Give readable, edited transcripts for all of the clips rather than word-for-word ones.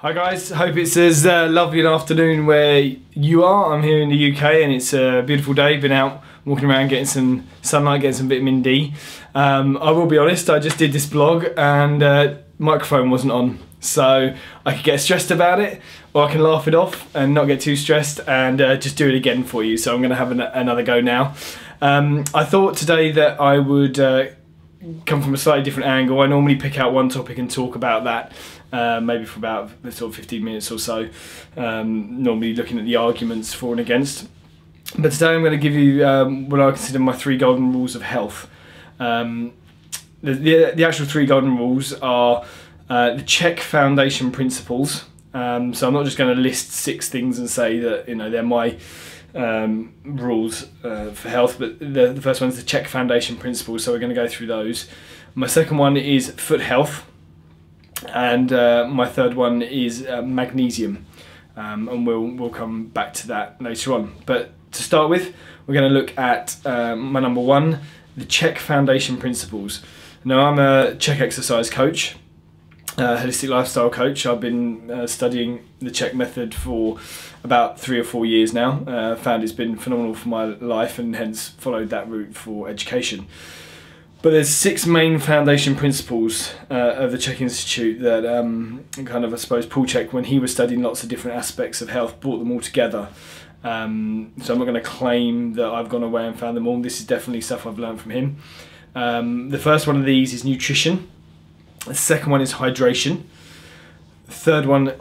Hi guys, hope it's as lovely an afternoon where you are. I'm here in the UK and it's a beautiful day. Been out walking around getting some sunlight, getting some vitamin D. I will be honest, I just did this vlog and microphone wasn't on. So I could get stressed about it, or I can laugh it off and not get too stressed and just do it again for you. So I'm going to have another go now. I thought today that I would come from a slightly different angle. I normally pick out one topic and talk about that. Maybe for about sort of 15 minutes or so, normally looking at the arguments for and against. But today I'm going to give you what I consider my 3 golden rules of health. The actual 3 golden rules are the check foundation principles. So I'm not just going to list 6 things and say that they're my rules for health, but the first one is the check foundation principles, so we're going to go through those. My second one is foot health. And my third one is magnesium, and we'll come back to that later on. But to start with, we're going to look at my number 1, the check foundation principles. Now, I'm a check exercise coach, holistic lifestyle coach. I've been studying the check method for about 3 or 4 years now. Found it's been phenomenal for my life and hence followed that route for education. But there's 6 main foundation principles of the Check Institute that kind of, I suppose, Paul Chek, when he was studying lots of different aspects of health, brought them all together. So I'm not going to claim that I've gone away and found them all. This is definitely stuff I've learned from him. The first one of these is nutrition. The second one is hydration. The third one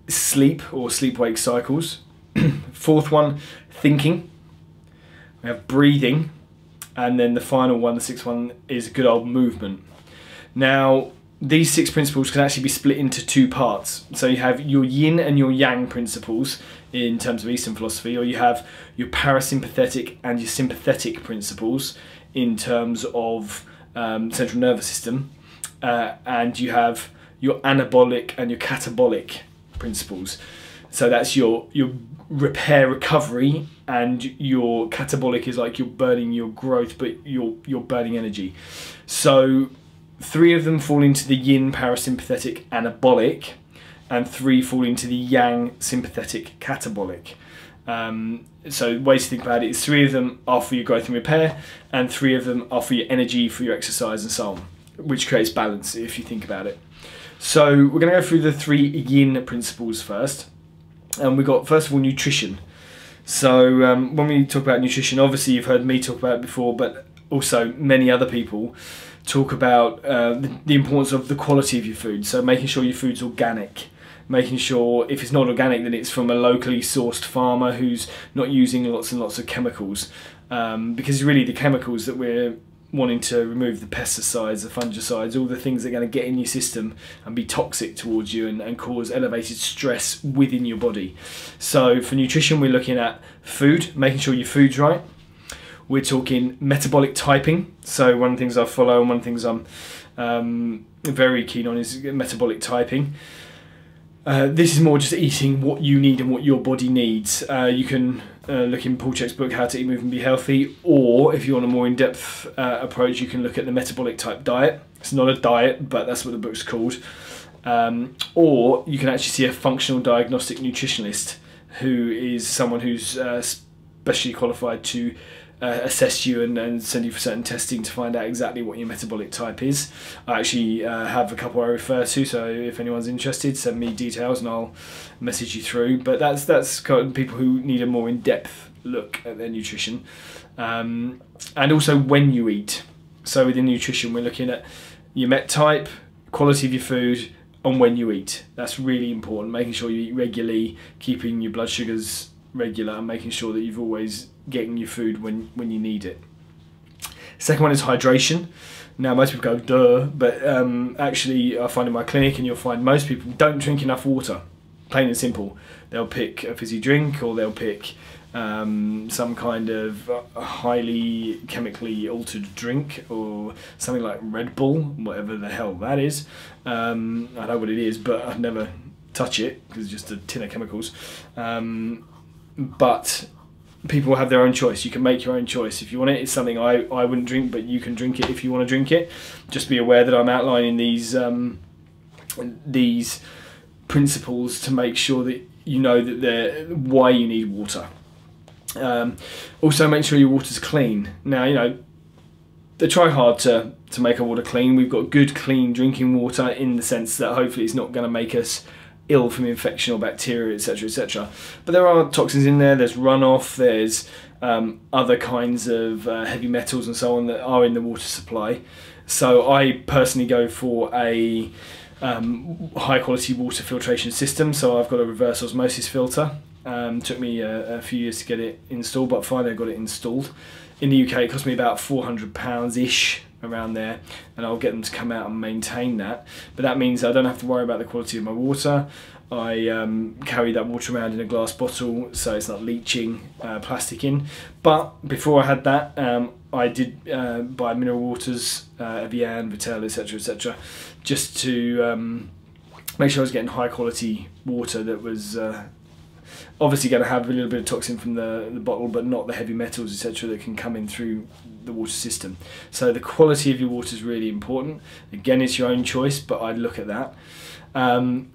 is sleep or sleep-wake cycles. Fourth one, thinking. We have breathing. And then the final one, the 6th one, is good old movement. Now, these 6 principles can actually be split into 2 parts. So you have your yin and your yang principles in terms of Eastern philosophy, or you have your parasympathetic and your sympathetic principles in terms of central nervous system, and you have your anabolic and your catabolic principles. So that's your repair recovery, and your catabolic is like you're burning your growth, but you're burning energy. So 3 of them fall into the yin parasympathetic anabolic, and 3 fall into the yang sympathetic catabolic. So ways to think about it is 3 of them are for your growth and repair, and 3 of them are for your energy, for your exercise and so on, which creates balance if you think about it. So we're going to go through the 3 yin principles first. And we've got, first of all, nutrition. So when we talk about nutrition, obviously you've heard me talk about it before, but also many other people talk about the importance of the quality of your food. So making sure your food's organic, making sure if it's not organic then it's from a locally sourced farmer who's not using lots and lots of chemicals, because really the chemicals that we're wanting to remove, the pesticides, the fungicides, all the things that are going to get in your system and be toxic towards you and cause elevated stress within your body. So for nutrition, we're looking at food, making sure your food's right. We're talking metabolic typing. So one of the things I follow and one of the things I'm very keen on is metabolic typing. This is more just eating what you need and what your body needs. You can look in Paul Chek's book, How to Eat, Move and Be Healthy, or if you want a more in-depth approach, you can look at the metabolic type diet. It's not a diet, but that's what the book's called. Or you can actually see a functional diagnostic nutritionist, who is someone who's specially qualified to assess you and send you for certain testing to find out exactly what your metabolic type is. I actually have a couple I refer to, so if anyone's interested, send me details and I'll message you through. But that's kind of people who need a more in-depth look at their nutrition, and also when you eat. So within nutrition, we're looking at your met type, quality of your food, and when you eat. That's really important, making sure you eat regularly, keeping your blood sugars regular, and making sure that you've always getting your food when you need it. Second one is hydration. Now most people go duh, but actually I find in my clinic, and you'll find most people don't drink enough water, plain and simple. They'll pick a fizzy drink, or they'll pick some kind of highly chemically altered drink, or something like Red Bull, whatever the hell that is. I know what it is, but I'd never touch it because it's just a tin of chemicals. But people have their own choice. You can make your own choice. If you want it, it's something I wouldn't drink, but you can drink it if you want to drink it. Just be aware that I'm outlining these principles to make sure that you know that why you need water. Also, make sure your water's clean. Now, you know, they try hard to make our water clean. We've got good, clean drinking water in the sense that hopefully it's not going to make us ill from infection or bacteria, etc., etc. But there are toxins in there. There's runoff. There's other kinds of heavy metals and so on that are in the water supply. So I personally go for a high quality water filtration system. So I've got a reverse osmosis filter. Took me a few years to get it installed, but finally I got it installed. In the UK it cost me about £400-ish, around there, and I'll get them to come out and maintain that. But that means I don't have to worry about the quality of my water. I carry that water around in a glass bottle so it's not leaching plastic in. But before I had that, I did buy mineral waters, Evian, Vitel, etc., etc., just to make sure I was getting high quality water that was obviously going to have a little bit of toxin from the bottle, but not the heavy metals, etc., that can come in through the water system. So the quality of your water is really important. Again, it's your own choice, but I'd look at that.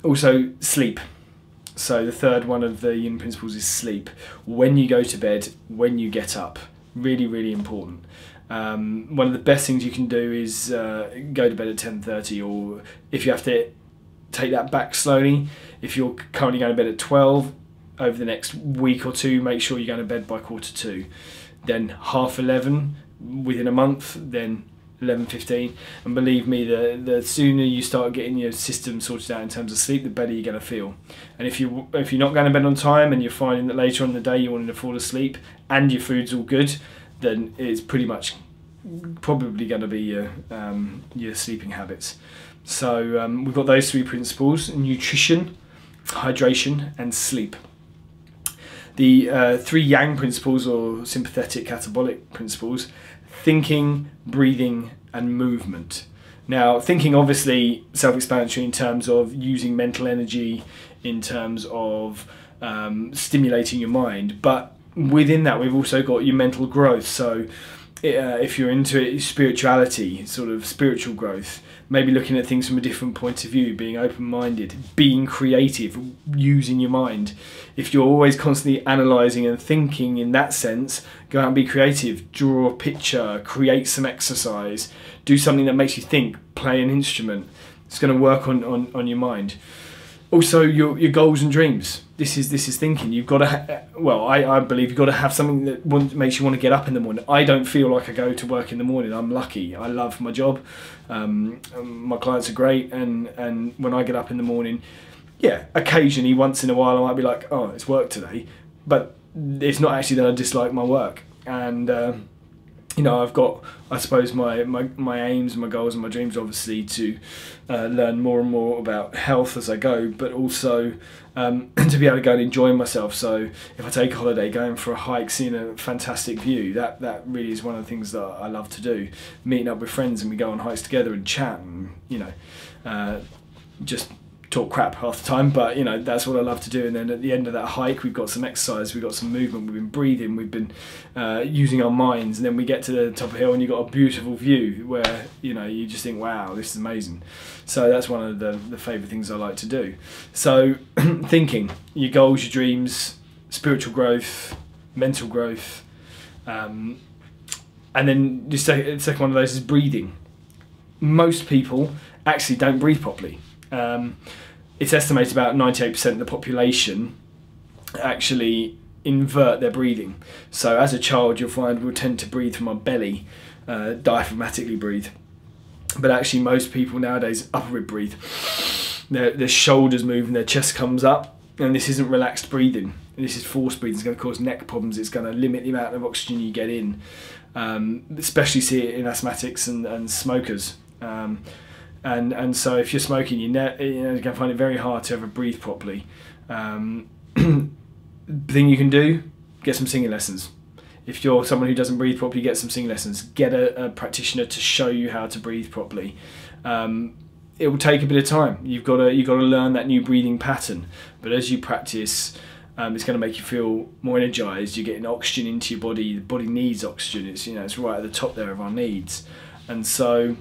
Also, sleep. So the third one of the Yin principles is sleep. When you go to bed, when you get up, really, really important. One of the best things you can do is go to bed at 10:30, or if you have to take that back slowly, if you're currently going to bed at 12, over the next week or two, make sure you're going to bed by 11:45, then 11:30 within a month, then 11:15, and believe me, the sooner you start getting your system sorted out in terms of sleep, the better you're going to feel. And if you're not going to bed on time and you're finding that later on in the day you're wanting to fall asleep and your food's all good, then it's pretty much probably going to be your sleeping habits. So we've got those three principles: nutrition, hydration, and sleep. The three Yang principles, or sympathetic catabolic principles: thinking, breathing, and movement. Now, thinking, obviously self-explanatory in terms of using mental energy, in terms of stimulating your mind, but within that we've also got your mental growth. So if you're into it, spirituality, sort of spiritual growth, maybe looking at things from a different point of view, being open-minded, being creative, using your mind. If you're always constantly analysing and thinking in that sense, go out and be creative, draw a picture, create some exercise, do something that makes you think, play an instrument. It's going to work on your mind. Also, your goals and dreams. This is thinking. You've got to, I believe you've got to have something that makes you want to get up in the morning. I don't feel like I go to work in the morning. I'm lucky. I love my job. My clients are great, and when I get up in the morning, yeah, occasionally, once in a while, I might be like, oh, it's work today, but it's not actually that I dislike my work. And you know, I've got, I suppose, my aims, my goals, and my dreams, obviously, to learn more and more about health as I go, but also to be able to go and enjoy myself. So if I take a holiday, going for a hike, seeing a fantastic view, that really is one of the things that I love to do. Meeting up with friends, and we go on hikes together and chat, and you know, just talk crap half the time, but you know, that's what I love to do. And then at the end of that hike, we've got some exercise, we've got some movement, we've been breathing, we've been using our minds, and then we get to the top of the hill and you've got a beautiful view where, you know, you just think, wow, this is amazing. So that's one of the favourite things I like to do. So thinking, your goals, your dreams, spiritual growth, mental growth, and then the second one of those is breathing. Most people actually don't breathe properly. It's estimated about 98% of the population actually invert their breathing. So as a child, you'll find we'll tend to breathe from our belly, diaphragmatically breathe. But actually most people nowadays upper rib breathe. Their shoulders move and their chest comes up, and this isn't relaxed breathing. This is forced breathing. It's going to cause neck problems. It's going to limit the amount of oxygen you get in. Especially see it in asthmatics and smokers. And so if you're smoking, you're going to find it very hard to ever breathe properly. The thing you can do, get some singing lessons. If you're someone who doesn't breathe properly, get some singing lessons. Get a practitioner to show you how to breathe properly. It will take a bit of time. You've got to learn that new breathing pattern. But as you practice, it's going to make you feel more energized. You're getting oxygen into your body. The body needs oxygen. It's right at the top there of our needs. And so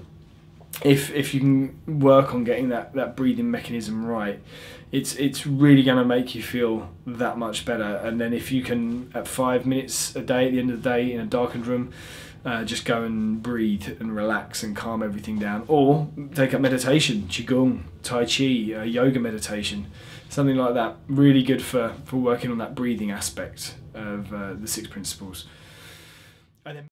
if you can work on getting that breathing mechanism right, it's really going to make you feel that much better. And then if you can, at 5 minutes a day at the end of the day in a darkened room, just go and breathe and relax and calm everything down. Or take up meditation, qigong, tai chi, yoga meditation, something like that. Really good for working on that breathing aspect of the 6 principles. And then